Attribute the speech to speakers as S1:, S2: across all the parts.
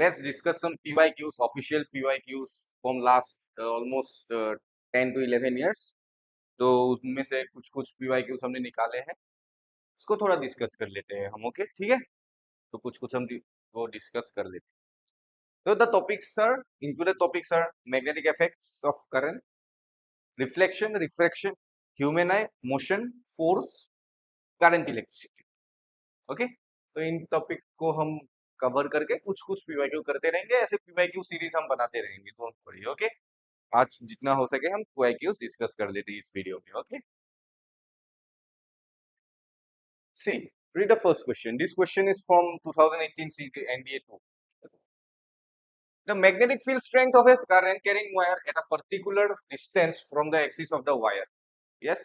S1: let's discuss some PYQs, official PYQs from last almost 10 to 11 years. तो उनमें से कुछ कुछ PYQs हमने निकाले हैं, उसको थोड़ा डिस्कस कर लेते हैं हम. ओके, ठीक है. तो कुछ कुछ हम वो डिस्कस कर लेते हैं. तो the topics sir, included topics are magnetic effects of current, reflection, refraction, human eye, motion, force, current, electricity. Okay, तो इन टॉपिक को हम कवर करके कुछ कुछ पीवाईक्यू करते रहेंगे. ऐसे पीवाईक्यू सीरीज हम बनाते रहेंगे. Don't worry. ओके, आज जितना हो सके हम पीवाईक्यूज डिस्कस कर लेते हैं इस वीडियो में. Okay, see, read the first question. This question is from 2018 CT NBA 2. The magnetic field strength of a current carrying wire at a particular distance from the axis of the wire. Yes.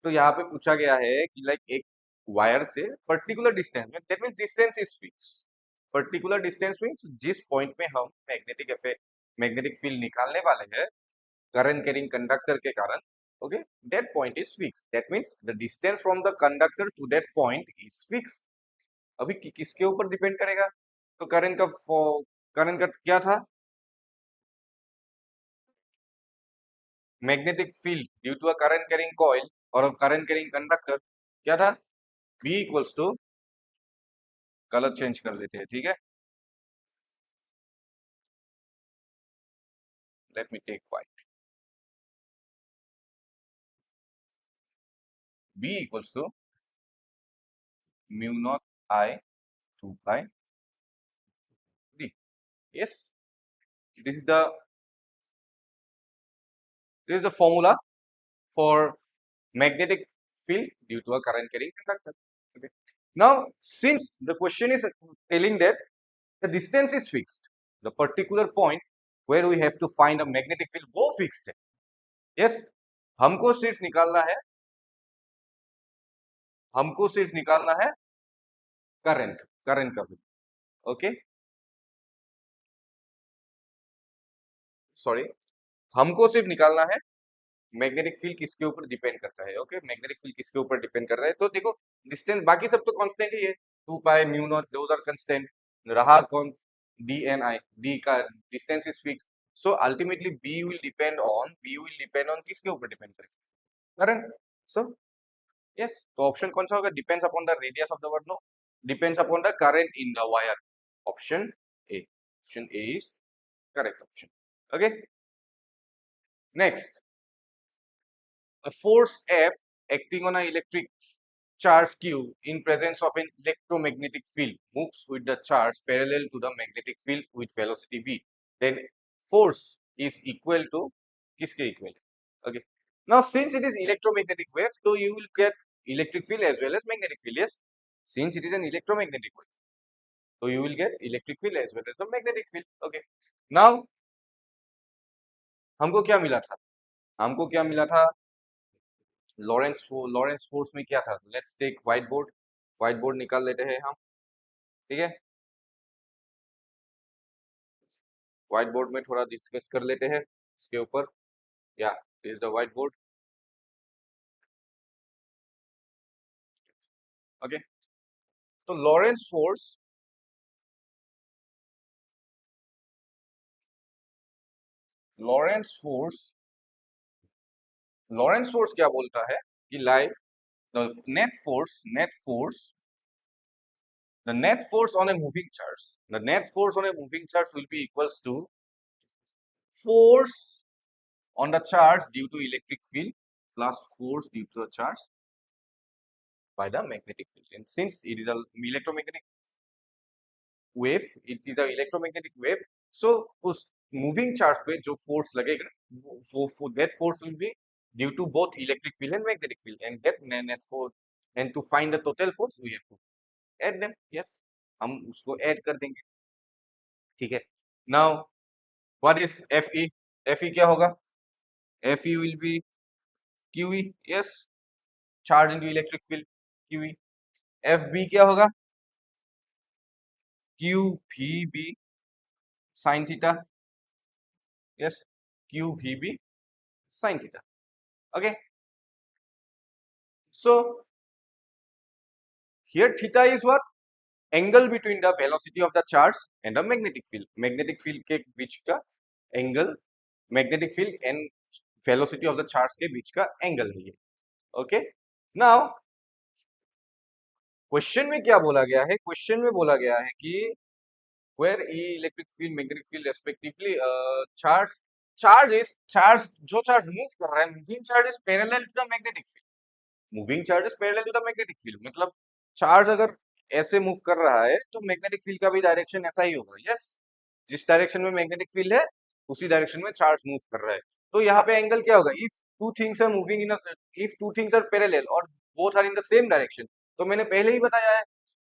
S1: तो यहाँ पे पूछा गया है कि like एक wire से particular distance में, that means distance is fix. Particular distance means जिस पॉइंट में हम मैग्नेटिक इफेक्ट, मैग्नेटिक फील्ड निकालने वाले हैं करंट कैरिंग कंडक्टर के कारण. Okay, that point is fix. That means the distance from the conductor to that point is fixed. अभी किसके ऊपर डिपेंड करेगा? तो करंट का क्या था? Magnetic field due to a current carrying coil और करंट कैरिंग कंडक्टर क्या था? B equals to, colour change कर लेते हैं, ठीक है. Let me take white. B equals to mu naught I 2 pi D. Yes, this is the formula for magnetic field due to a current carrying conductor. Okay. Now, since the question is telling that the distance is fixed, the particular point where we have to find a magnetic field वो fixed है. Yes, हमको सिर्फ निकालना है current का भी. Okay, sorry, हमको सिर्फ निकालना है मैग्नेटिक फील्ड किसके ऊपर डिपेंड करता है. ओके, मैग्नेटिक फील्ड किसके ऊपर डिपेंड कर रहा है. तो देखो, डिस्टेंस बाकी सब तो कांस्टेंट ही है. 2 pi mu naught, those are constant. रहा कौन? D and I. डी का distance is fix. So ultimately B will depend on किसके ऊपर डिपेंड करेगा? करंट. सो यस, तो ऑप्शन कौन सा होगा? Depends upon the radius of the wire. No, depends upon the current in the wire. Option A. Option A is correct option. Okay, next. A force F acting on an electric charge Q in presence of an electromagnetic field moves with the charge parallel to the magnetic field with velocity v. Then force is equal to किसके equal? Okay. Now since it is electromagnetic wave, so you will get electric field as well as magnetic field. Yes. Since it is an electromagnetic wave, so you will get electric field as well as the magnetic field. Okay. Now हमको क्या मिला था? हमको क्या मिला था? Lawrence force में क्या था? लेट्स टेक व्हाइट बोर्ड निकाल लेते हैं हम. ठीक है, व्हाइट बोर्ड में थोड़ा डिस्कस कर लेते हैं इसके ऊपर. या is the white board. Okay, तो लॉरेंस फोर्स लॉरेंस फोर्स क्या बोलता है कि like the net force on a moving charge, will be equals to force on the charge due to electric field plus force due to the charge by the magnetic field. And since it is an electromagnetic wave, so उस moving charge पे जो force लगेगा, वो that force will be due to both electric field and magnetic field, and that net force, and to find the total force we have to add them. Yes, हम उसको add कर देंगे. ठीक है. Now what is Fe? Fe क्या होगा? Fe will be QE. Yes, charge into electric field, QE. FB क्या होगा? QVB sin theta. Yes, QVB sin theta. Okay, so here theta is what? Angle between the velocity of the charge and the magnetic field, magnetic field के बीच का angle, magnetic field and velocity of the charge के बीच का angle है ये। Okay, now question में क्या बोला गया है, क्वेश्चन में बोला गया है कि where E electric field magnetic field respectively charge charge is charge, जो चार्ज मूव कर रहा है, moving charge is parallel to the magnetic field, moving charge is parallel to the magnetic field, मतलब चार्ज अगर ऐसे मूव कर रहा है तो मैग्नेटिक फील्ड का भी डायरेक्शन ऐसा ही होगा। यस, जिस डायरेक्शन में मैग्नेटिक फील्ड है उसी डायरेक्शन में चार्ज मूव कर रहा है। तो यहाँ पे एंगल क्या होगा, if two things are moving in if two things are parallel और both are in the same direction, तो मैंने पहले ही बताया है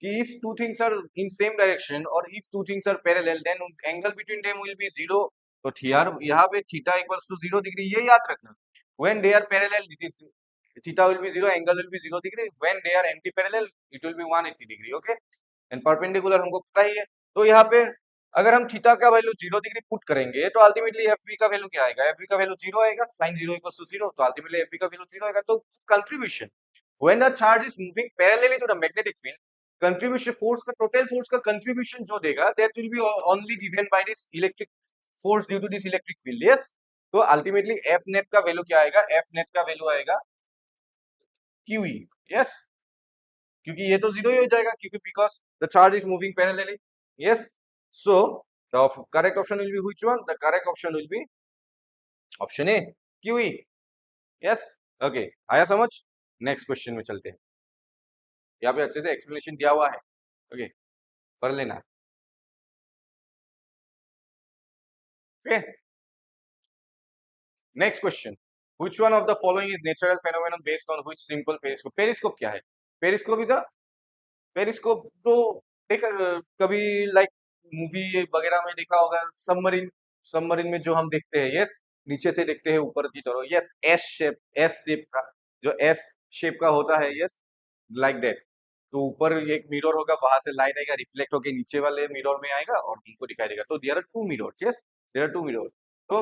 S1: कि if two things are in same direction or if two things are parallel then angle between them will be zero। तो यहाँ पे थीटा इक्वल्स टू 0 डिग्री, ये याद रखना। when they are parallel this theta will be 0, angle will be 0 degree, when they are anti parallel it will be 180 degree. Okay, and perpendicular हमको पता ही है। तो यहाँ पे अगर हम थीटा का वैल्यू 0 डिग्री पुट करेंगे तो अल्टीमेटली एफ बी का वैल्यू क्या आएगा, एफ बी का वैल्यू 0 आएगा, साइन 0 इक्वल्स टू 0, तो अल्टीमेटली एफ बी का वैल्यू 0 आएगा। तो contribution when a charge is moving parallelly to the magnetic field, contribution force का, टोटल फोर्स का कंट्रीब्यूशन जो देगा that will be only given by this electric force due to this electric field. Yes, तो ultimately F net का value क्या आएगा, F net का value आएगा क्यूई। यस, क्योंकि ये तो जीरो ही हो जाएगा क्योंकि because the charge is moving parallelly. Yes, so the correct option will be which one, the correct option will B option A qE. Yes, okay, आया समझ। नेक्स्ट क्वेश्चन में चलते हैं, यहाँ पे अच्छे से एक्सप्लेनेशन दिया हुआ है। ओके, पढ़ लेना। Okay, next question, which one of the following is natural phenomenon based on which simple periscope, periscope क्या है, पेरिस्कोप इज पेरिस्कोप तो देखा कभी लाइक मूवी वगैरह में देखा होगा, सबमरीन, सबमरीन में जो हम देखते हैं, यस, नीचे से देखते हैं ऊपर की तरफ, यस, एस शेप का, जो एस शेप का होता है, यस, लाइक दैट। तो ऊपर एक मिरर होगा, वहां से लाइट आएगा, रिफ्लेक्ट होके नीचे वाले मिरर में आएगा और हमको दिखाई देगा। तो there are two mirrors, yes, there are two mirror. तो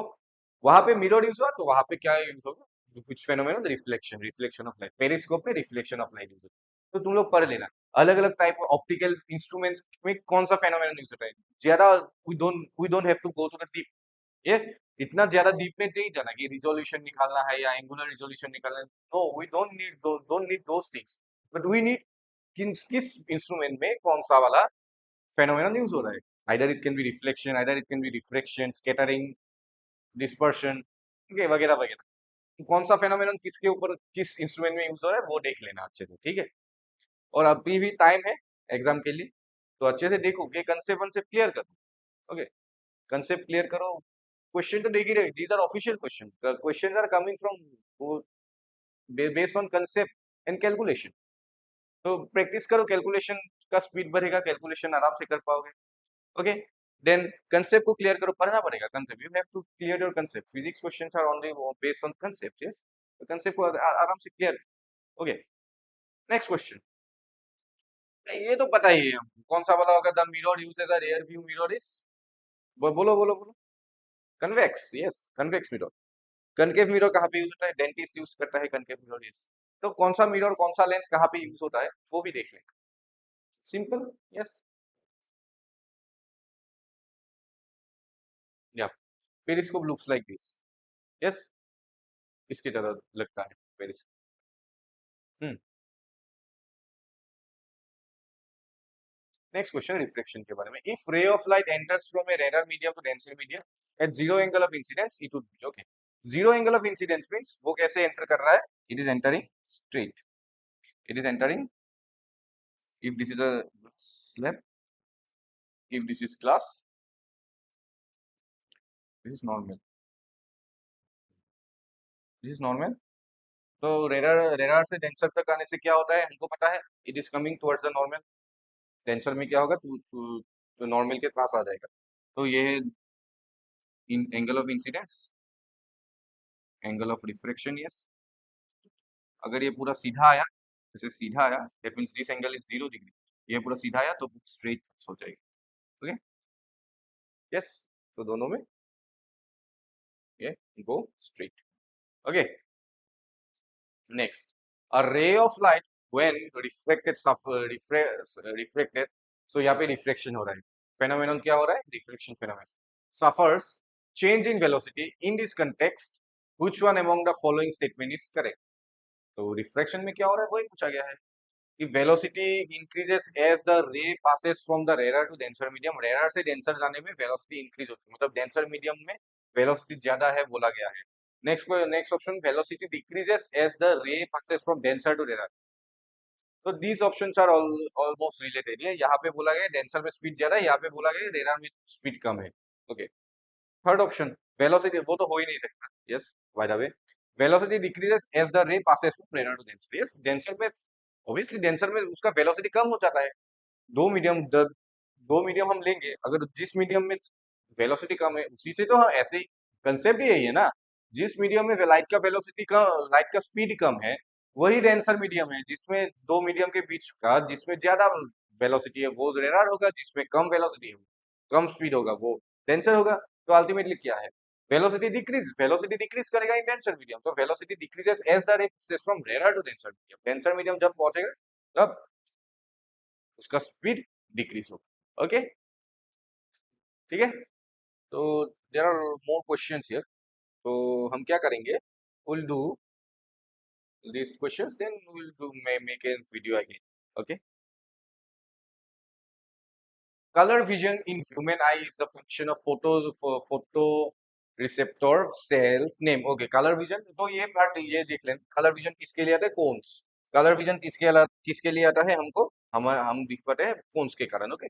S1: वहां पे मिरर यूज हुआ, तो वहां पे क्या यूज होगा, कुछ phenomenon, reflection, reflection of light, periscope में रिफ्लेक्शन ऑफ लाइट यूज होगा। तो तुम लोग पढ़ लेना अलग अलग टाइप ऑप्टिकल इंस्ट्रूमेंट्स में कौन सा फेनोमेनन यूज होता है। ज्यादा we don't have to go to the deep, ये इतना ज्यादा डीप में नहीं जाना कि रिजोल्यूशन निकालना है या एंगुलर रिजोल्यूशन निकालना है। No, we don't need those things, but we need किस इंस्ट्रूमेंट में कौन सा वाला फेनोमेनन यूज हो रहा है। Either it can be reflection, either it can be refraction, scattering, dispersion, वगैरह वगैरह। तो कौन सा फेनोमेनन किसके ऊपर किस इंस्ट्रूमेंट में यूज हो रहा है वो देख लेना अच्छे से, ठीक है। और अभी भी टाइम है एग्जाम के लिए, तो अच्छे से देखो कि कंसेप्ट वंसेप्ट क्लियर करो। ओके, कंसेप्ट क्लियर करो, क्वेश्चन तो देख ही रहे, these are official question, question are coming from based on concept and calculation. तो प्रैक्टिस करो, कैलकुलेशन का स्पीड बढ़ेगा, कैलकुलेशन आराम से कर पाओगे। ओके, देन कंसेप्ट को क्लियर करो, पढ़ना पड़ेगा concept, you have to clear your concept, physics questions are only based on concept. Yes, तो कंसेप्ट को आराम से क्लियर। ओके, नेक्स्ट क्वेश्चन, ये तो पता ही है हमको, कौन सा वाला होगा, the mirror use as a rear view mirror is, बोलो बोलो बोलो, convex. Yes, convex mirror. Concave mirror कहाँ पे यूज होता है, डेंटिस्ट यूज करता है कनकेव मिरर। यस, तो कौन सा मिरर, कौन सा लेंस कहाँ पे यूज होता है वो भी देख लेंगे, सिंपल। यस, या periscope looks like this. Yes, इसकी तरह लगता है पेरिस्कोप। नेक्स्ट क्वेश्चन, रिफ्लेक्शन के बारे में, if ray of light enters from a रेडर medium to denser medium at zero angle of incidence it would be. Okay, zero angle of incidence means वो कैसे एंटर कर रहा है, it is entering straight, it is entering, if this is a slab, if this is glass, this is normal, this is normal। तो radar, radar से denser तक आने से क्या होता है हमको पता है, it is coming towards the normal. Denser में क्या होगा, तो नॉर्मल के पास आ जाएगा। तो ये है in angle of incidence, angle of refraction. Yes, अगर ये पूरा सीधा आया, जैसे सीधा आया, that means this angle is 0 degree, ये पूरा सीधा आया तो स्ट्रेट हो जाएगी। ओके, यस, तो दोनों में ये go straight. Okay, next, a ray of light when refracted refracted सो यहाँ पे रिफ्लेक्शन हो रहा है, फेनोमेनन क्या हो रहा है, reflection phenomenon suffers change in velocity in this context which one among the following statement is correct. तो रिफ्रैक्शन में क्या हो रहा है वही पूछा गया है कि velocity increases as the ray passes from the rare to denser medium, rare से डेंसर जाने में वेलोसिटी इंक्रीज होती है, मतलब डेंसर मीडियम में वेलोसिटी ज्यादा है बोला गया है। Next option velocity decreases as the ray passes from denser to rare. तो these options are almost related है, यहाँ पे बोला गया डेंसर में स्पीड ज्यादा है, यहाँ पे बोला गया रेयर में स्पीड कम है। ओके, थर्ड ऑप्शन वेलोसिटी वो तो हो ही नहीं सकता, yes by the way velocity decreases as the ray passes from rare to denser, yes denser में ऑब्वियसली डेंसर में उसका वेलोसिटी कम हो जाता है। दो मीडियम दो मीडियम हम लेंगे, अगर जिस मीडियम में वेलोसिटी कम है उसी से तो हम ऐसे ही कंसेप्ट ही यही है ना, जिस मीडियम में लाइट का वेलोसिटी कम, लाइट का स्पीड कम है वही डेंसर मीडियम है, जिसमें दो मीडियम के बीच का जिसमें ज्यादा वेलोसिटी है वो रेयर होगा, जिसमें कम वेलोसिटी है कम स्पीड होगा वो डेंसर होगा। तो अल्टीमेटली क्या है, वेलोसिटी डिक्रीज करेगा इन डेंसर मीडियम, तो velocity decreases as the ray passes from rare to denser medium, denser medium जब पहुंचेगा तब उसका स्पीड डिक्रीज होगा। ओके, ठीक है। तो there are more questions here, तो हम क्या करेंगे, will do these questions then we'll do make a video again। okay, color vision in human eye is the function of photo receptor cells name। Okay, colour vision तो ये part ये देख लें, colour vision किसके लिए आता है, cons. Colour vision किसके लिए आता है, हमको हम दिख पाते हैं कोन्स के कारण। Okay,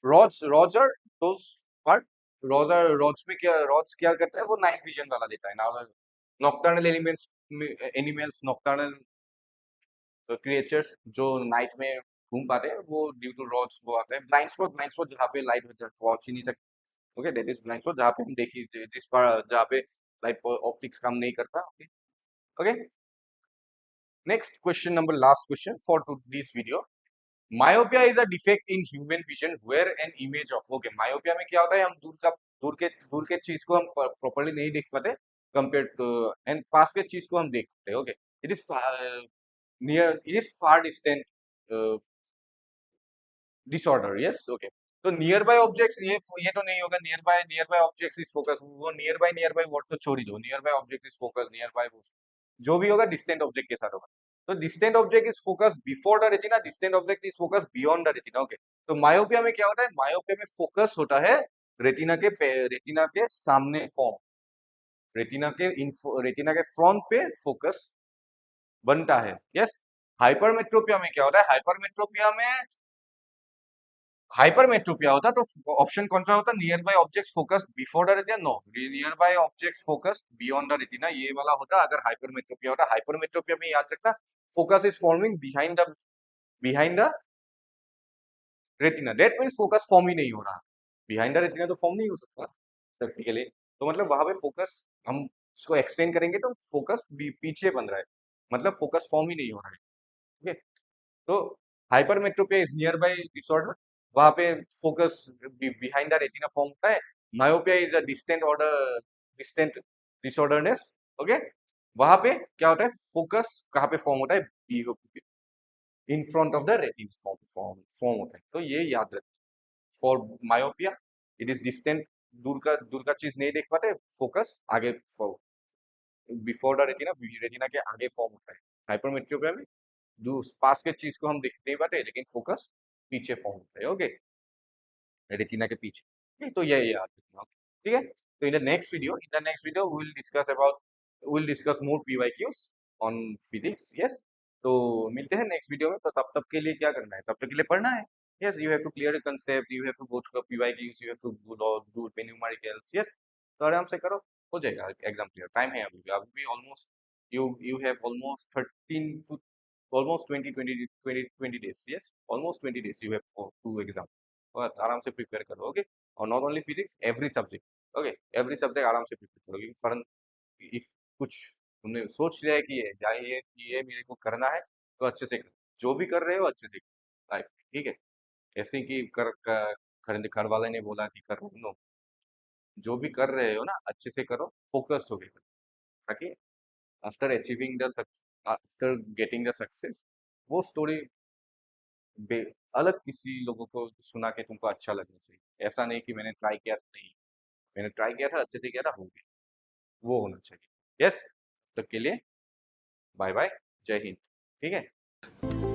S1: rods rods are those part, rods में क्या, रॉड्स क्या करता है वो नाइट विजन वाला देता है ना, nocturnal elements animals nocturnal creatures जो नाइट में घूम पाते हैं वो ड्यू टू रॉड्स वो आते हैं। ब्लाइंड स्पॉट जहाँ पे लाइट पहुंच ही नहीं सकती। Okay, that is blind spot जहाँ पे हम देखी जिस पर जहाँ पे लाइट ऑप्टिक्स काम नहीं करता। Okay, okay, next question number last question for to this video. Myopia is a defect in human vision where an image of. Okay, myopia में क्या होता है, हम दूर के चीज को हम प्रॉपर्ली नहीं देख पाते कंपेयर टू एंड पास के चीज को हम देख पाते हैं। Okay, it is near it is far distant disorder, yes. Okay, तो नियर बाय ऑब्जेक्ट्स ये तो नहीं होगा, near by objects is focus, वो नियर बाय व्हाट तो छोड़ ही दो, near by object is focus, near by जो भी होगा डिस्टेंट ऑब्जेक्ट के साथ होगा। तो distant object is focus before the retina, distant object is focus beyond the retina. Okay, तो मायोपिया में क्या होता है, मायोपिया में फोकस होता है रेटिना के सामने फॉर्म, रेटिना के फ्रंट पे फोकस बनता है, यस। हाइपरमेट्रोपिया में क्या होता है, हाइपरमेट्रोपिया होता तो ऑप्शन कौन सा होता, nearby objects focus before the retina, no, nearby objects focus beyond the retina ये वाला होता अगर हाइपरमेट्रोपिया होता। हाइपरमेट्रोपिया में याद रखना focus is forming behind the retina, that means focus form ही नहीं हो रहा, बिहाइंड द रेटिना तो फॉर्म नहीं हो सकता प्रैक्टिकली, तो मतलब वहां पे फोकस हम इसको एक्सटेंड करेंगे तो फोकस पीछे बन रहा है, मतलब फोकस फॉर्म ही नहीं हो रहा है। ठीक है, तो hypermetropia is near by disorder, वहां पे focus behind the retina form होता है। Myopia is a distant disorderness. Okay, वहां पे क्या होता है, फोकस कहाँ पे फॉर्म होता है, in front of the retina form होता है, तो ये याद रखें। For myopia it is distant, दूर का चीज नहीं देख पाते, फोकस आगे बिफोर द रेटिना, रेटिना के आगे फॉर्म होता है। हाइपरमेट्रोपिया में दूर पास के चीज को हम देख नहीं पाते लेकिन फोकस पीछे फॉर्म होता है। ओके, रेटिना के पीछे, तो ये याद रखना। ठीक है, तो in the next video we will discuss more PYQs on physics, yes. तो मिलते हैं नेक्स्ट वीडियो में, तो तब तक के लिए क्या करना है, तब तक के लिए पढ़ना है। Yes, you have to clear the concept, you have to go through the PYQs, you have to do numericals, yes. तो आराम से करो, हो जाएगा एग्जाम क्लियर, टाइम है अभी भी almost, you have almost 13 to almost 20 days, yes, almost 20 days you have for two exam, और आराम से प्रिपेयर करो। ओके, और not only physics, every subject. Okay, every subject आराम से प्रिपेयर करो, पर इफ कुछ तुमने सोच लिया है कि ये मेरे को करना है तो अच्छे से करो, जो भी कर रहे हो अच्छे से लाइफ, ठीक है। ऐसे कि घर वाले ने बोला कि करो, नो, जो भी कर रहे हो ना अच्छे से करो, फोकस्ड होके करो, ताकि after achieving the after getting the success वो स्टोरी अलग किसी लोगों को सुना के तुमको अच्छा लगना चाहिए। ऐसा नहीं कि मैंने ट्राई किया नहीं, मैंने ट्राई किया था, अच्छे से किया था, हो गया, वो होना चाहिए। यस, तब तक के लिए बाय बाय, जय हिंद। ठीक है।